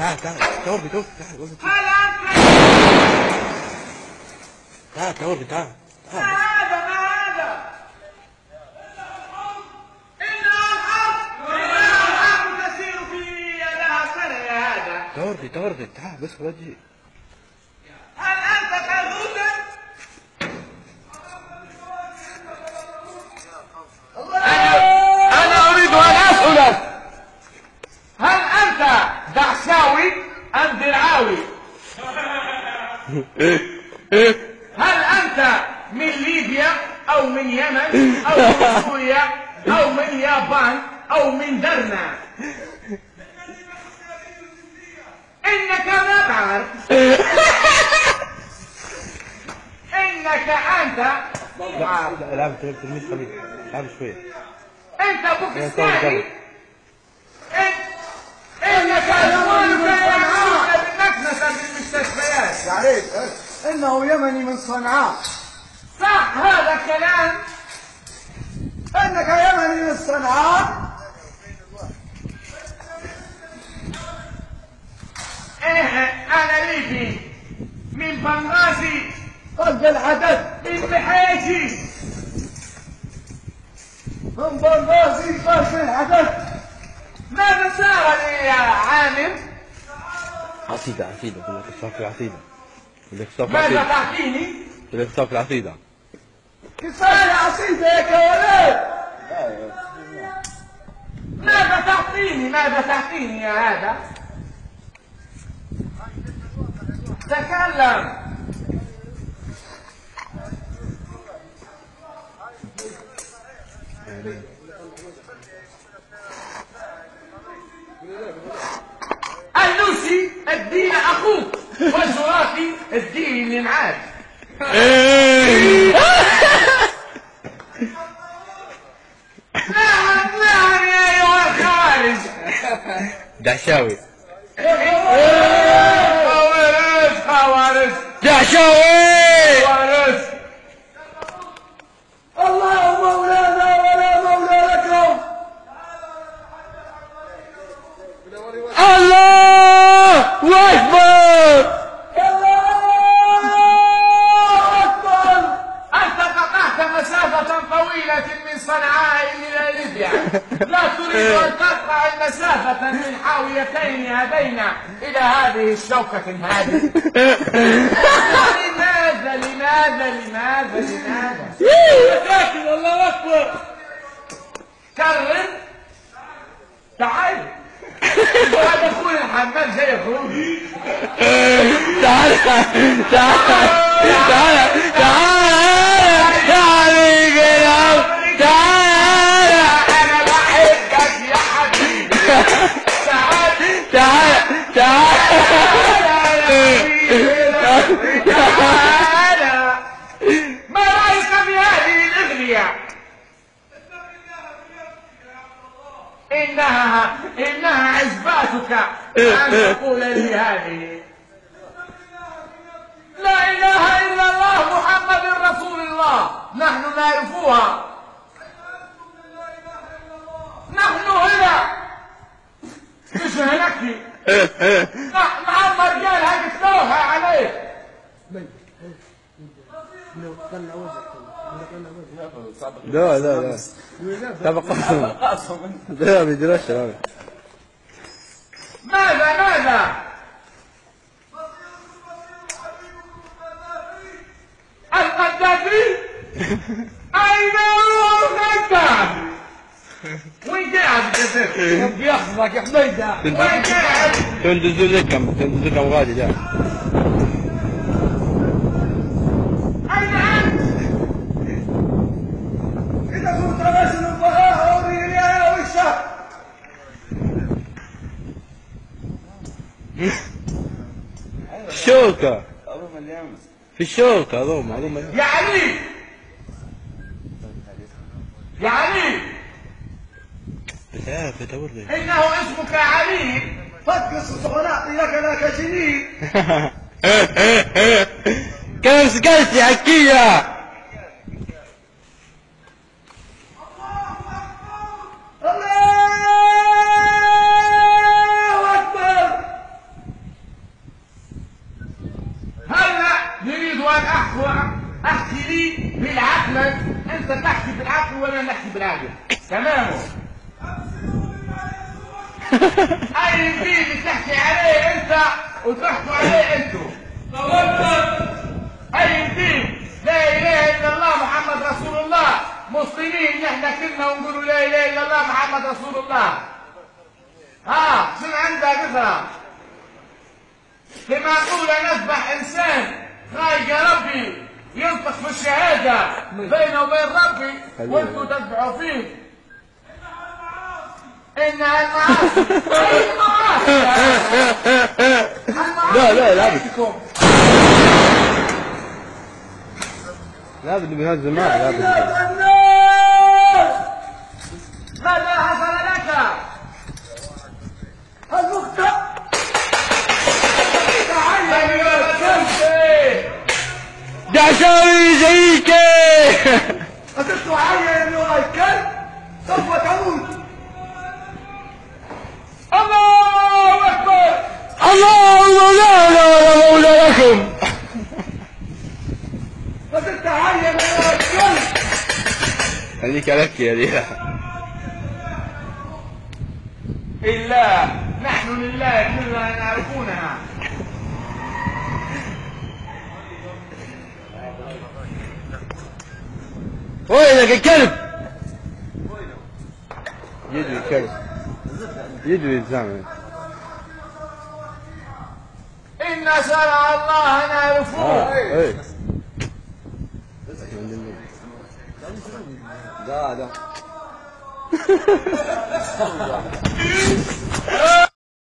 تعال توربي تعال توربي تعال ما هذا إنه الحق تسير في يدها سنة يا هذا توربي تعال بس وجهي. هل أنت كالهدى؟ أنا أريد أن أسألك هل أنت دعشاوي أم درعاوي؟ هل أنت من ليبيا أو من يمن أو من سوريا أو من اليابان أو من درنا؟ إنك ما تعرف إنك أنت العب تلميذ خبيث العب شوية. أنت باكستاني إنك أخوانك يعملون بالمكنسة بالمستشفيات. عليك انه يمني من صنعاء. صح هذا الكلام؟ انك يمني من صنعاء. أنا ليبي من بنغازي قلب العدد من بحيجي من بنغازي قلب العدد. ماذا صار لي يا عامر؟ عصيدة بدك تصفي العصيدة. ماذا تعطيني؟ بدك تصفي العصيدة. كفاية عصيدة يا كوالد. ماذا تعطيني يا هذا؟ تكلم. اللوسي اديني اخوك والزرافي اديني معاك. نعم يا ايها الخوارج. دعشاوي خوارج دعشاوي خوارج. الله مولانا ولا مولى لكم. الله أكبر. أنت قطعت مسافة طويلة من صنعاء إلى ليبيا، لا تريد أن تقطع المسافة من حاويتين هذين إلى هذه الشوكة هذه. لماذا؟ ساكن الله أكبر. كرر. تعال. هذا أخوي الحمام جاي أخوي. تعال أنا بحبك يا حبيبي. تعال. ما رأيك بهذه الأغنية؟ إنها عزباتك أن تقول لي هذه. لا إله إلا الله محمد رسول الله. نحن نعرفها. نحن هنا مش هناك. معمر قالها قلتوها عليك. لا تبقى قاسم لا بيدرش هذا. ماذا؟ القذافي؟ أين هو القذافي؟ وين قاعد القذافي؟ بياخذك يا حميدة. وين قاعد؟ تندزوا لكم غادي ده. أين أنت؟ إذا كنت رجل فها أوريني يا وشه. الشوكة في الشوكة هذوم يا علي بتعرف توري. إنه اسمك علي. فقص ونعطي لك جنين. كيف سكلت يا حكية؟ الله أكبر. الراجل تمامه. اي دين بتحكي عليه انت وتحكوا عليه انتوا. اي دين لا اله الا الله محمد رسول الله، مسلمين نحن كلنا ونقولوا لا اله الا الله محمد رسول الله. شنو عندك اقرا؟ كما نقول نذبح انسان خايق ربي ينطق بالشهاده بينه وبين ربي وانتم تذبحوا فيه. انها المعاصي. اي المعاصي؟ لا لابد بهالزمان لابد. ماذا حصل لك؟ المختار جعشاوي زيك. أنت تعين أيها الكلب سوف تموت. الله اكبر. الله لا مولى لكم. أنت تعين أيها الكلب. خليك لك يا ليلى. إلا نحن لله كلنا نعرفونها. وينك الكلب؟ يجري الكلب يجري الزمن. إن شرع الله نعرفوه. ده